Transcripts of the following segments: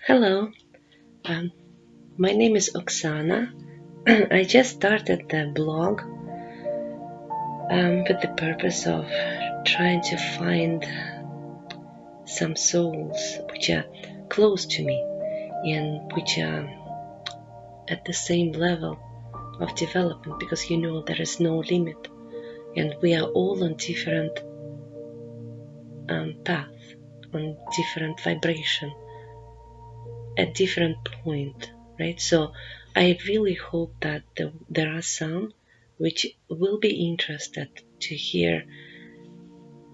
Hello, um, my name is Oksana. I just started the blog with the purpose of trying to find some souls which are close to me and which are at the same level of development, because there is no limit and we are all on different path, on different vibration, at different point, right? So I really hope that there are some which will be interested to hear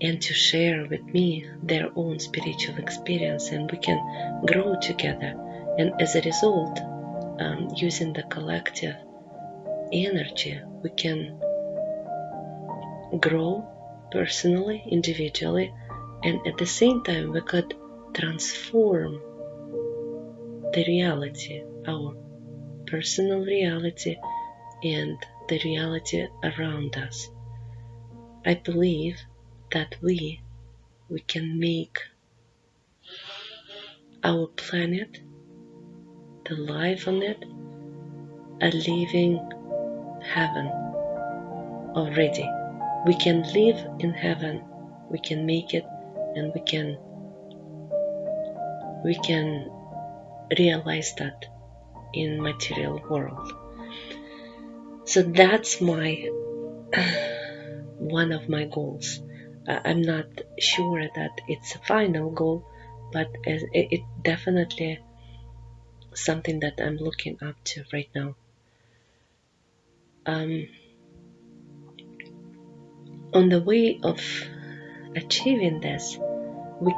and to share with me their own spiritual experience, and we can grow together. And as a result, using the collective energy, we can grow personally, individually, and at the same time, we could transform the reality, our personal reality, and the reality around us. I believe that we can make our planet, the life on it, a living heaven already. We can live in heaven, we can make it, and we can realize that in material world. So that's my one of my goals. I'm not sure that it's a final goal, but it definitely something that I'm looking up to right now. On the way of achieving this, we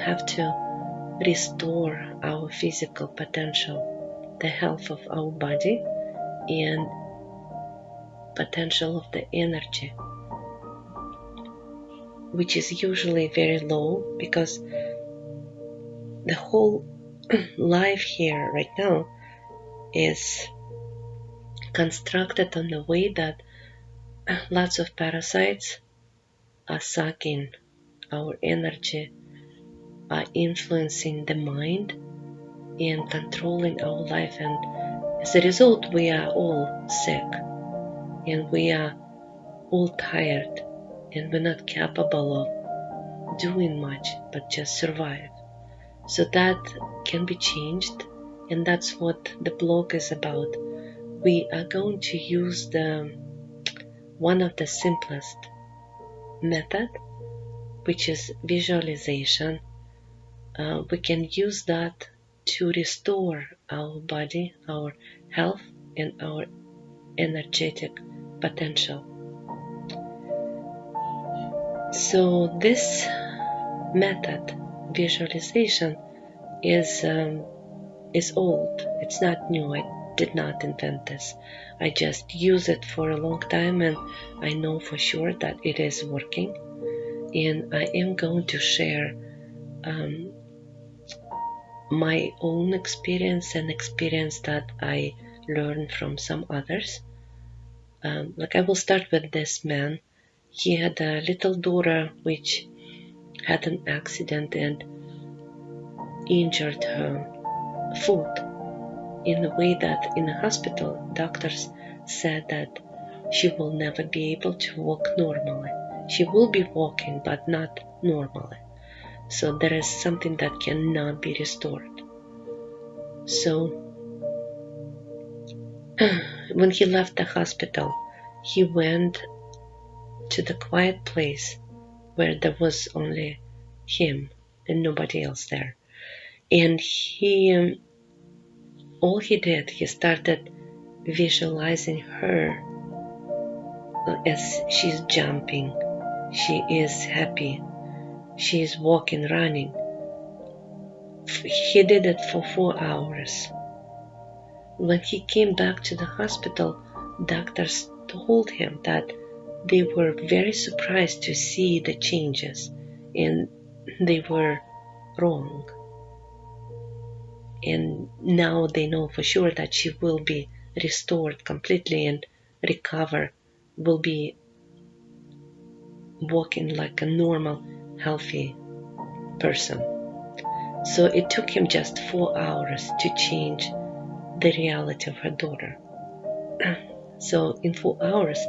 have to restore our physical potential, the health of our body, and potential of the energy, which is usually very low, because the whole life here right now is constructed on the way that lots of parasites are sucking our energy, are influencing the mind and controlling our life, and as a result we are all sick and we are all tired and we're not capable of doing much but just survive. So that can be changed, and that's what the blog is about. We are going to use one of the simplest method, which is visualization. We can use that to restore our body, our health, and our energetic potential. So this method, visualization, is old. It's not new. I did not invent this. I just use it for a long time, and I know for sure that it is working. And I am going to share my own experience and experience that I learned from some others. Like I will start with this man. He had a little daughter which had an accident and injured her foot in a way that in the hospital doctors said that she will never be able to walk normally. She will be walking but not normally. So there is something that cannot be restored. So when he left the hospital, he went to the quiet place where there was only him and nobody else there. And all he did, he started visualizing her as she's jumping, she is happy, she is walking, running. He did it for 4 hours. When he came back to the hospital, doctors told him that they were very surprised to see the changes, and they were wrong. And now they know for sure that she will be restored completely and recover, will be walking like a normal, healthy person. So it took him just 4 hours to change the reality of her daughter. So in 4 hours,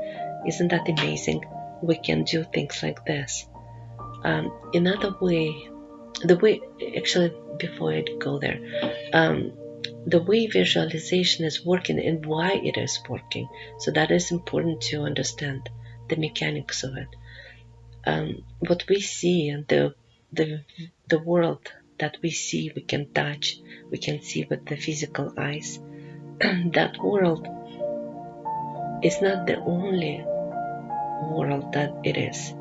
isn't that amazing? We can do things like this. Another way, the way, actually, before I go there, the way visualization is working and why it is working. So that is important to understand the mechanics of it. What we see and the world that we see, we can touch, we can see with the physical eyes. That world is not the only world that it is.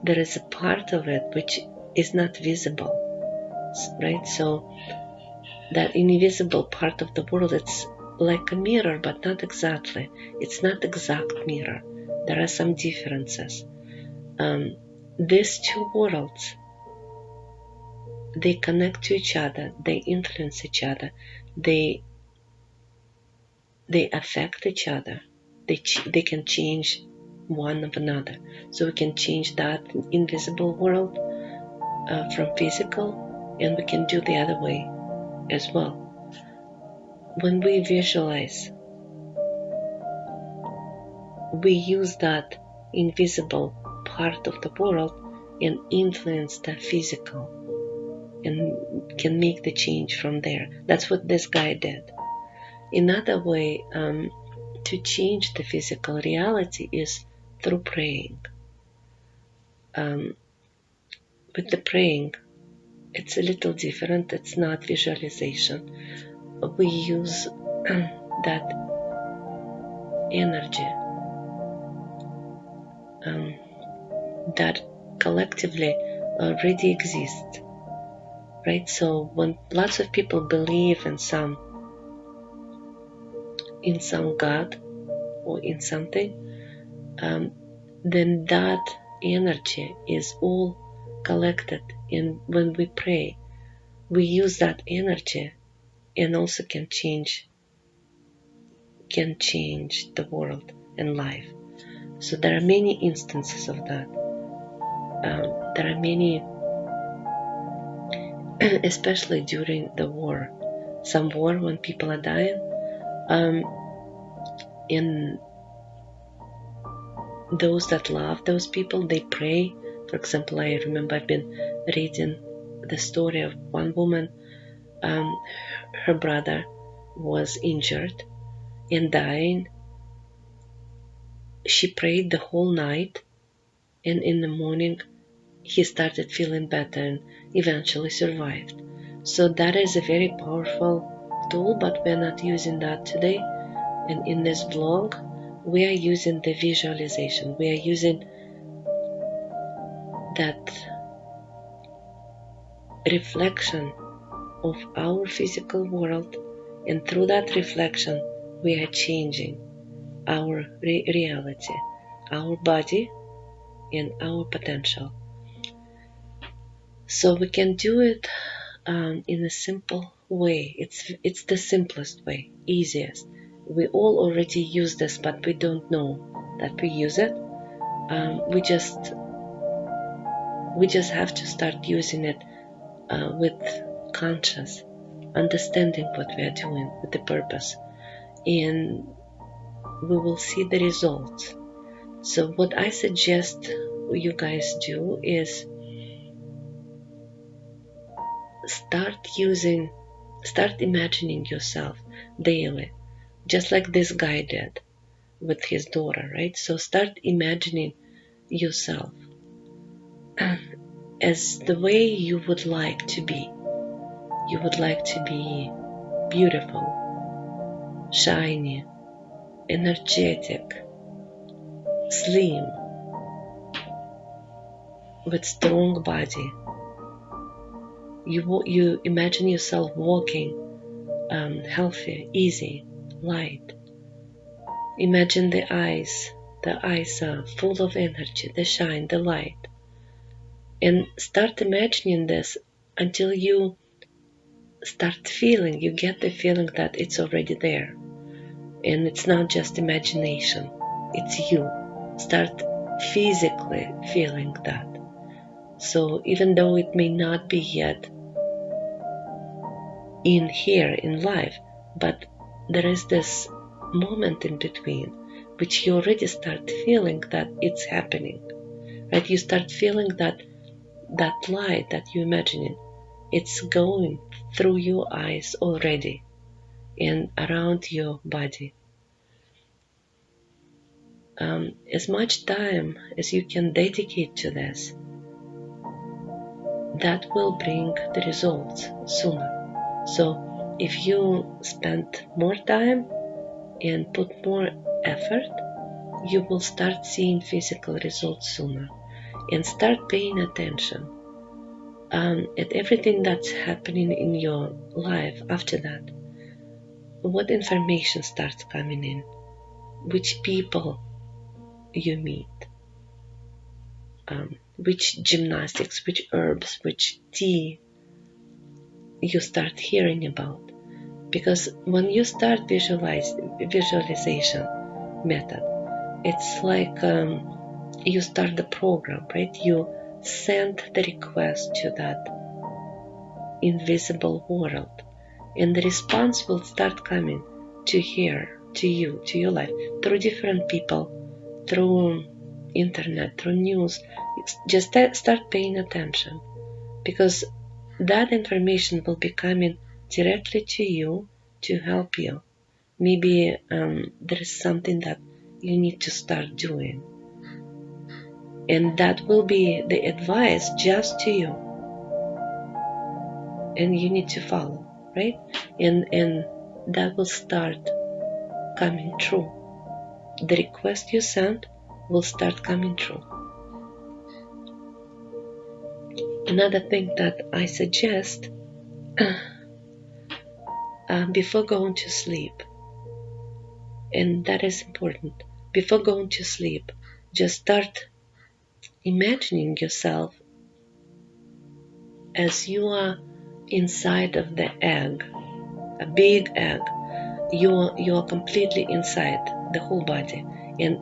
There is a part of it which is not visible, right? So that invisible part of the world, it's like a mirror, but not exactly. It's not exact mirror. There are some differences. These two worlds, they connect to each other, they influence each other, they affect each other, they can change one of another. So we can change that invisible world from physical, and we can do the other way as well. When we visualize, we use that invisible part of the world and influence the physical and can make the change from there. That's what this guy did. Another way to change the physical reality is through praying. With the praying, it's a little different. It's not visualization. We use that energy that collectively already exists, right? So when lots of people believe in some God or in something, then that energy is all collected. And when we pray, we use that energy and also can change the world and life. So there are many instances of that. There are many, especially during the war. Some war when people are dying. And those that love those people, they pray. For example, I remember I've been reading the story of one woman. Her brother was injured and dying. She prayed the whole night, and in the morning he started feeling better and eventually survived. So that is a very powerful tool, but we're not using that today. And in this vlog, we are using the visualization. We are using that reflection of our physical world, and through that reflection, we are changing our reality, our body, and our potential. So we can do it in a simple way. It's the simplest way, easiest. We all already use this, but we don't know that we use it. We just have to start using it with conscious understanding what we are doing with the purpose, and we will see the results. So what I suggest you guys do is start imagining yourself daily, just like this guy did with his daughter, right? So start imagining yourself as the way you would like to be. You would like to be beautiful, shiny, energetic, slim, with strong body. You imagine yourself walking healthy, easy, light. Imagine the eyes. The eyes are full of energy, the shine, the light. And start imagining this until you start feeling, you get the feeling that it's already there. And it's not just imagination, it's you. Start physically feeling that. So even though it may not be yet in here in life, but there is this moment in between which you already start feeling that it's happening, right? You start feeling that light that you're imagining, it's going through your eyes already and around your body. As much time as you can dedicate to this, that will bring the results sooner. So if you spend more time and put more effort, you will start seeing physical results sooner, and start paying attention at everything that's happening in your life after that. What information starts coming in, which people you meet, which gymnastics, which herbs, which tea you start hearing about. Because when you start visualization method, it's like you start the program, right? You send the request to that invisible world, and the response will start coming to here, to you, to your life, through different people, through internet, through news. Just start paying attention, because that information will be coming directly to you to help you. Maybe there is something that you need to start doing, and that will be the advice just to you, and you need to follow, right? And that will start coming true. The request you sent will start coming true. Another thing that I suggest before going to sleep, and that is important, before going to sleep, just start imagining yourself as you are inside of the egg, a big egg. You are completely inside the whole body, and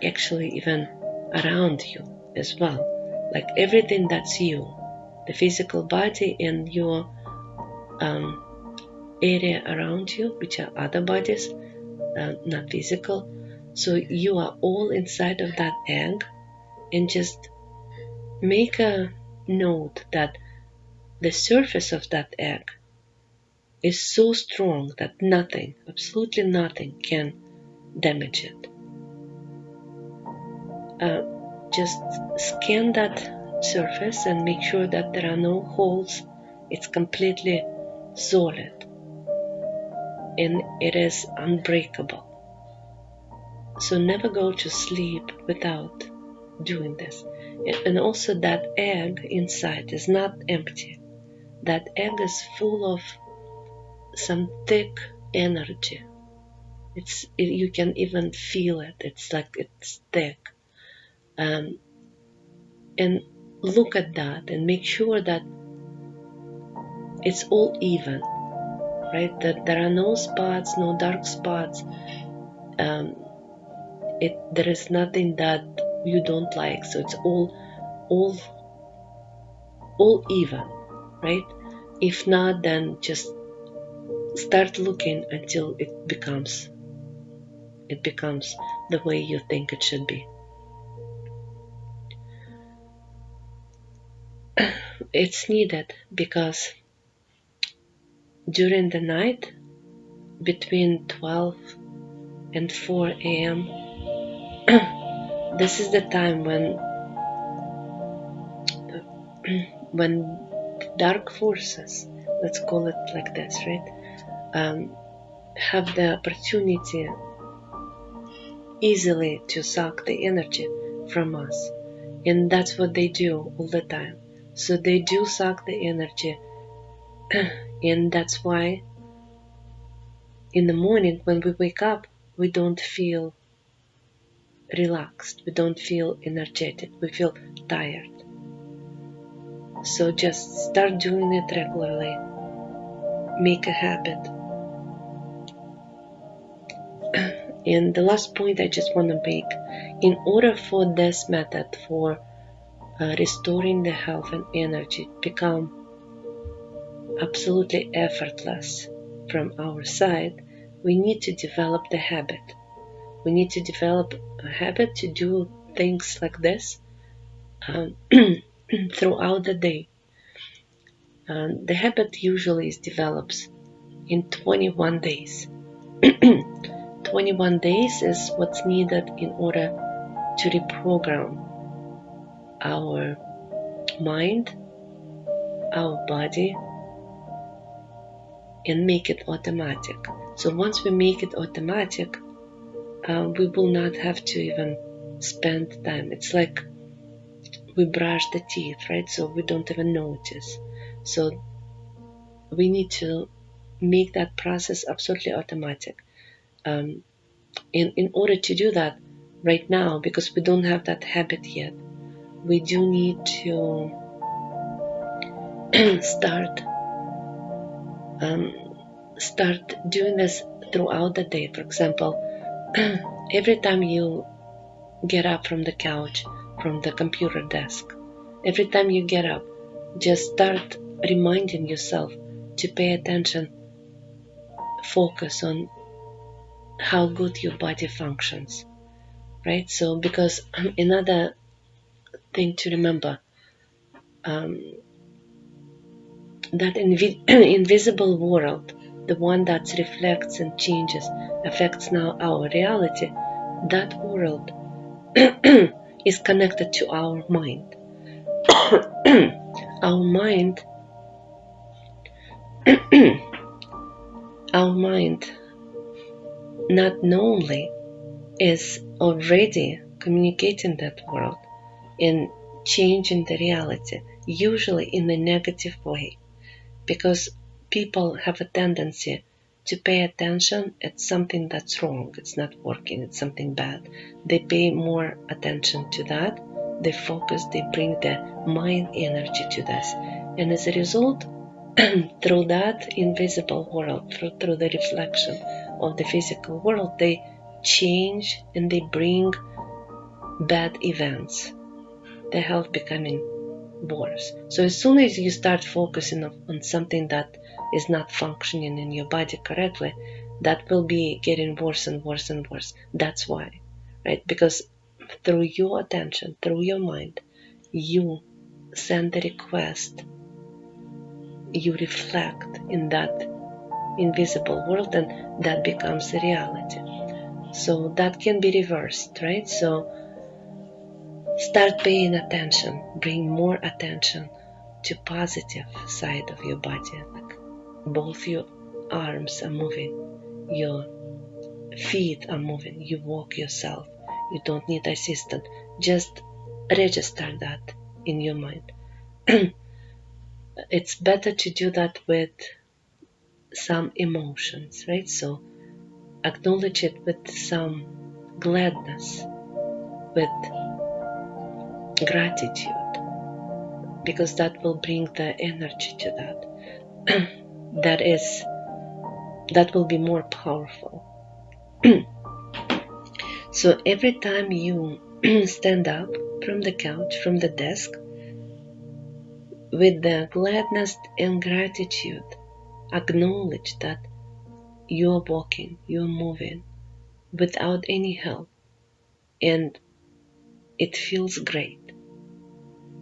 actually even around you as well. Like everything that's you, the physical body and your area around you, which are other bodies, not physical. So you are all inside of that egg, and just make a note that the surface of that egg is so strong that nothing, absolutely nothing, can damage it. Just scan that surface and make sure that there are no holes. It's completely solid and it is unbreakable. So never go to sleep without doing this. And also that egg inside is not empty. That egg is full of some thick energy. You can even feel it. It's like it's thick. And look at that and make sure that it's all even, right? That there are no spots, no dark spots. There is nothing that you don't like. So it's all even, right? If not, then just start looking until it becomes the way you think it should be. It's needed because during the night between 12 and 4 a.m. this is the time when dark forces, let's call it like this, right, have the opportunity easily to suck the energy from us. And that's what they do all the time. So they do suck the energy. And that's why in the morning when we wake up, we don't feel relaxed. We don't feel energetic. We feel tired. So just start doing it regularly. Make a habit. And the last point I just want to make, in order for this method for restoring the health and energy become absolutely effortless from our side, we need to develop the habit. We need to develop a habit to do things like this um, throughout the day. The habit usually develops in 21 days. 21 days is what's needed in order to reprogram our mind, our body, and make it automatic. So once we make it automatic, we will not have to even spend time. It's like we brush the teeth, right? So we don't even notice. So we need to make that process absolutely automatic. In order to do that right now, because we don't have that habit yet, we do need to start um, start doing this throughout the day. For example, every time you get up from the couch, from the computer desk, every time you get up, just start reminding yourself to pay attention, focus on how good your body functions, right? So, because another thing to remember, um, that invisible world, the one that reflects and changes, affects now our reality, that world is connected to our mind. Our mind, our mind, not knowingly, is already communicating that world and changing the reality, usually in a negative way, because people have a tendency to pay attention at something that's wrong, it's not working, it's something bad. They pay more attention to that, they focus, they bring the mind energy to this. And as a result, through that invisible world, through the reflection of the physical world, they change and they bring bad events, the health becoming worse. So as soon as you start focusing on something that is not functioning in your body correctly, that will be getting worse and worse and worse. That's why, right? Because through your attention, through your mind, you send the request, you reflect in that invisible world, and that becomes a reality. So that can be reversed, right? So start paying attention, bring more attention to positive side of your body, like both your arms are moving, your feet are moving, you walk yourself, you don't need assistant, just register that in your mind. It's better to do that with some emotions, right? So acknowledge it with some gladness, with gratitude, because that will bring the energy to that. That will be more powerful. So every time you stand up from the couch, from the desk, with the gladness and gratitude, acknowledge that you're walking, you're moving without any help, and it feels great.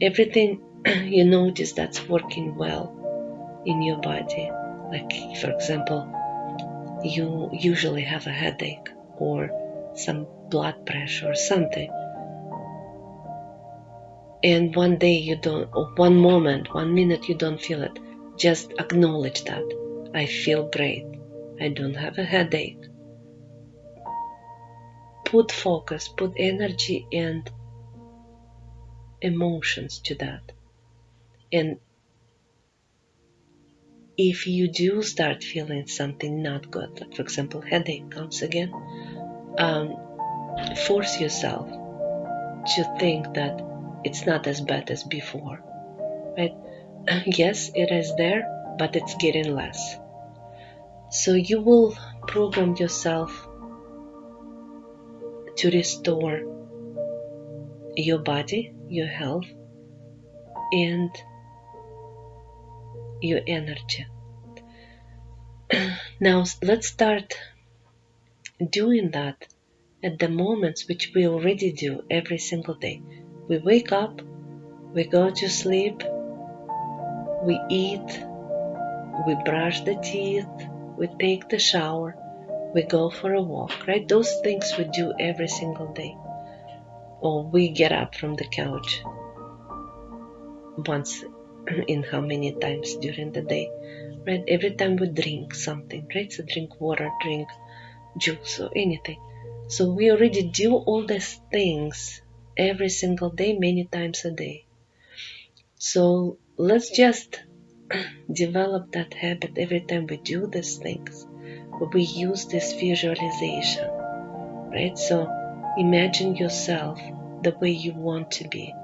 Everything you notice that's working well in your body, like for example, you usually have a headache or some blood pressure or something, and one day you don't, or one moment, 1 minute you don't feel it, just acknowledge that. I feel great. I don't have a headache. Put focus, put energy and emotions to that. And if you do start feeling something not good, like for example, headache comes again, force yourself to think that it's not as bad as before, right? Yes, it is there, but it's getting less. So you will program yourself to restore your body, your health, and your energy. Now let's start doing that at the moments which we already do every single day. We wake up, we go to sleep, we eat, we brush the teeth, we take the shower, we go for a walk, right? Those things we do every single day. Or we get up from the couch once in how many times during the day, right? Every time we drink something, right? So drink water, drink juice or anything. So we already do all these things every single day, many times a day. So let's just develop that habit every time we do these things. We use this visualization, right? So imagine yourself the way you want to be,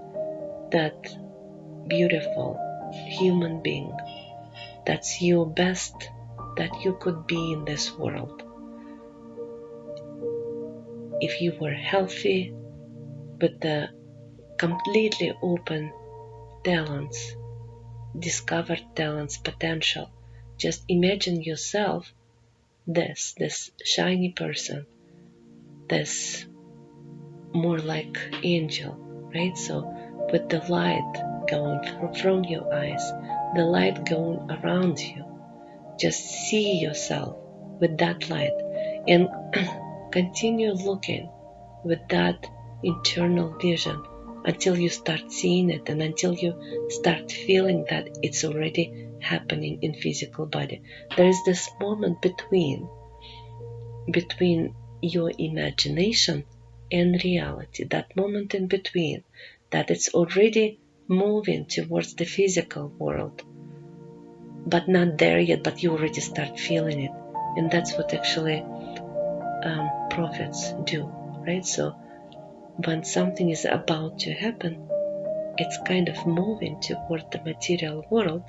that beautiful human being. That's your best that you could be in this world. If you were healthy with the completely open talents, discovered talents, potential, just imagine yourself this shiny person, this more like angel, right? So with the light going from your eyes, the light going around you, just see yourself with that light and continue looking with that internal vision until you start seeing it and until you start feeling that it's already happening in physical body. There is this moment between your imagination and reality, that moment in between, that it's already moving towards the physical world, but not there yet, but you already start feeling it. And that's what actually prophets do, right? So when something is about to happen, it's kind of moving toward the material world,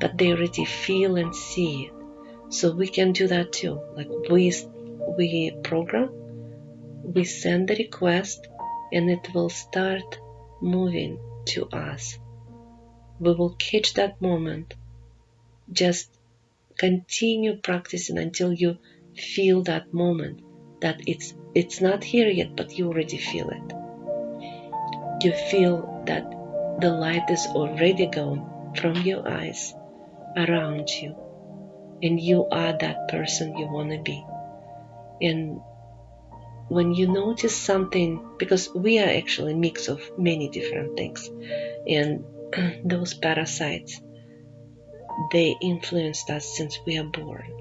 but they already feel and see it. So we can do that too. Like we program, we send the request, and it will start moving to us. We will catch that moment. Just continue practicing until you feel that moment, that it's not here yet, but you already feel it. You feel that the light is already gone from your eyes around you, and you are that person you want to be. And when you notice something, because we are actually a mix of many different things, and those parasites, they influenced us since we are born,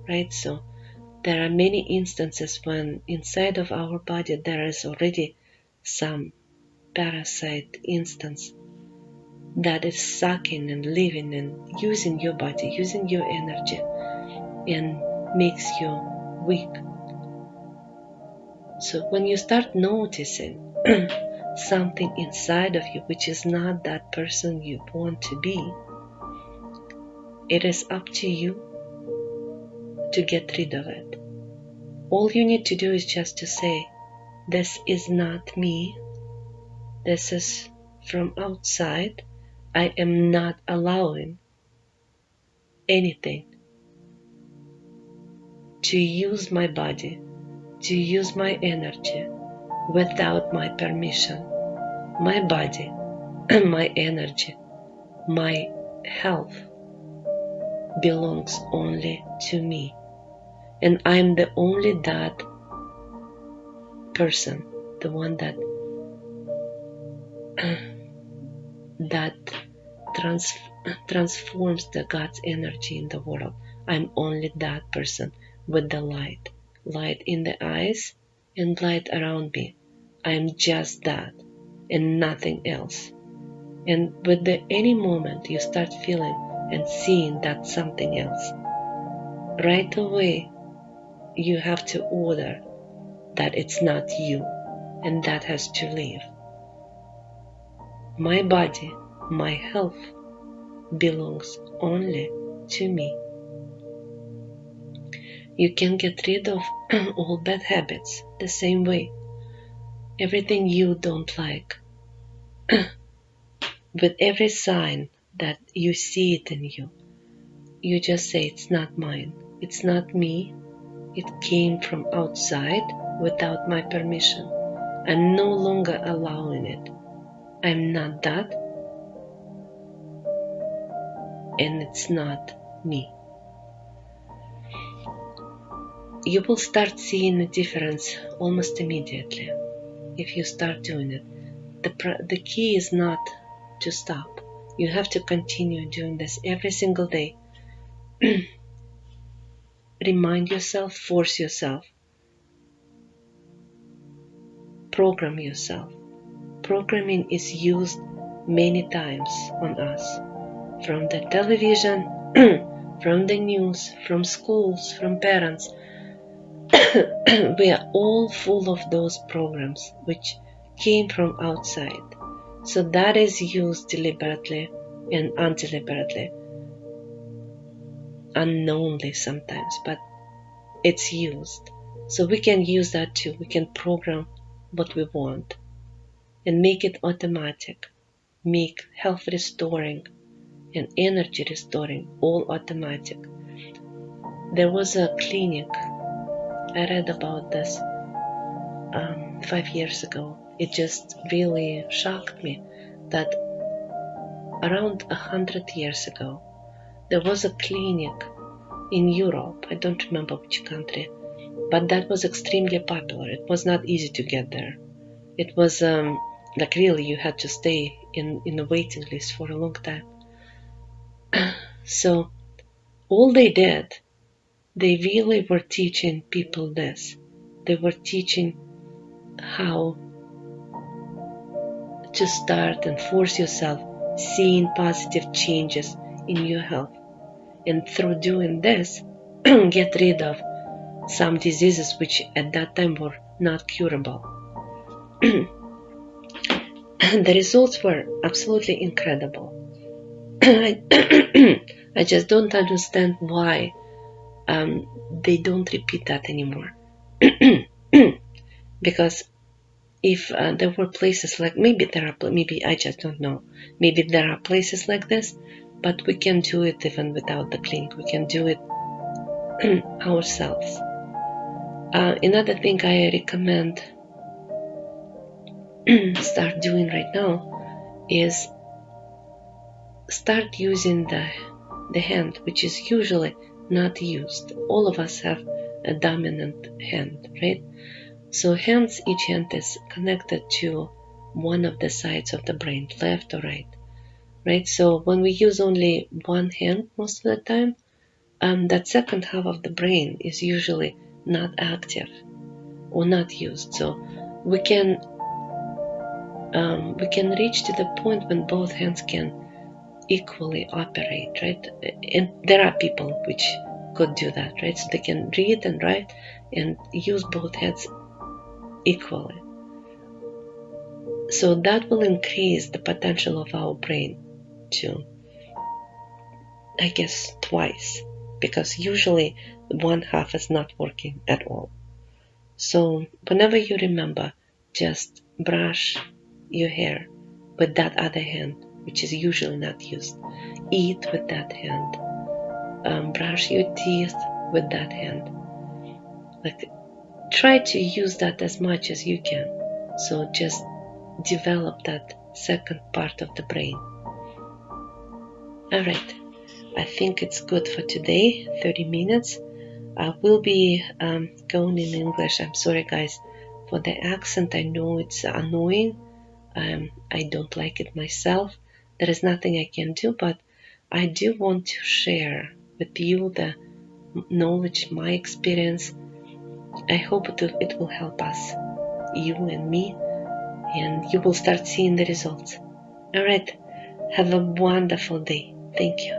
right? So there are many instances when inside of our body there is already some parasite instance that is sucking and living and using your body, using your energy, and makes you weak. So when you start noticing something inside of you which is not that person you want to be, it is up to you to get rid of it. All you need to do is just to say, this is not me, this is from outside. I am not allowing anything to use my body, to use my energy without my permission. My body, my energy, my health belongs only to me. And I'm the only that person, the one that that transforms the God's energy in the world. I'm only that person with the light in the eyes and light around me. I'm just that and nothing else. And with any moment you start feeling and seeing that something else, right away you have to order that it's not you, and that has to leave. My body, my health belongs only to me. You can get rid of all bad habits the same way. Everything you don't like, with every sign that you see it in you, you just say, it's not mine, it's not me, it came from outside without my permission. I'm no longer allowing it. I'm not that, and it's not me. You will start seeing a difference almost immediately if you start doing it. The key is not to stop. You have to continue doing this every single day. Remind yourself, force yourself, program yourself. Programming is used many times on us, from the television, from the news, from schools, from parents. We are all full of those programs which came from outside. So that is used deliberately and undeliberately, unknowingly sometimes, but it's used. So we can use that too. We can program what we want and make it automatic, make health restoring and energy restoring all automatic. There was a clinic, I read about this 5 years ago. It just really shocked me that around 100 years ago, there was a clinic in Europe, I don't remember which country, but that was extremely popular. It was not easy to get there. It was like really you had to stay in a waiting list for a long time. So all they did, they really were teaching people this. They were teaching how to start and force yourself seeing positive changes in your health. And through doing this, get rid of some diseases which at that time were not curable. The results were absolutely incredible. I just don't understand why they don't repeat that anymore. Because if there were places like, maybe I just don't know, maybe there are places like this, but we can do it even without the clinic. We can do it ourselves. Another thing I recommend start doing right now is start using the hand, which is usually not used. All of us have a dominant hand, right? So hence each hand is connected to one of the sides of the brain, left or right? So when we use only one hand most of the time, that second half of the brain is usually not active or not used. So we can reach to the point when both hands can equally operate, right? And there are people which could do that, right? So they can read and write and use both hands equally. So that will increase the potential of our brain to, I guess, twice, because usually one half is not working at all. So whenever you remember, just brush your hair with that other hand, which is usually not used. Eat with that hand. Brush your teeth with that hand. Like, try to use that as much as you can. So just develop that second part of the brain. All right, I think it's good for today, 30 minutes. I will be going in English. I'm sorry, guys, for the accent. I know it's annoying. I don't like it myself. There is nothing I can do, but I do want to share with you the knowledge, my experience. I hope it will help us, you and me, and you will start seeing the results. All right, have a wonderful day. Thank you.